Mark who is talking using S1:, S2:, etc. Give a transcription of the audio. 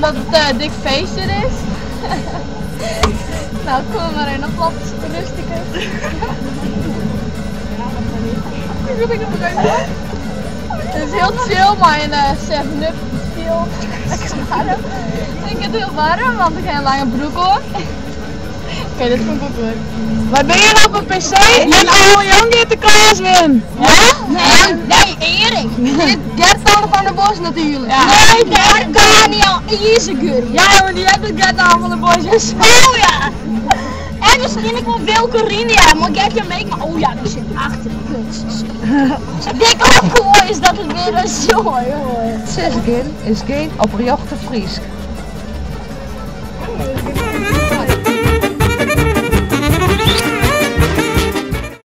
S1: omdat het een dik feestje is. Nou, kom maar in, dan plat rustig is. Het is heel chill, maar in 7-Up veel lekker warm. Ik vind het heel warm, want ik heb een lange broek hoor. Oké, dit vond ik ook leuk.
S2: Waar ben je nou op een pc? En oude Jan die de klas win.
S1: Ja? Nee, Erik. Gert van der Bos natuurlijk. Ja. Nee, Daniel Isegur.
S2: Ja, maar die hebben Gert van der Bos.
S1: Oh ja. En misschien ik wel Wilke Rinia, maar Gert je mee. Oh ja, die zit achter de kunst. Ik denk ook mooi is dat het weer een zo hoor.
S3: 6 is geen op Jochte Fries.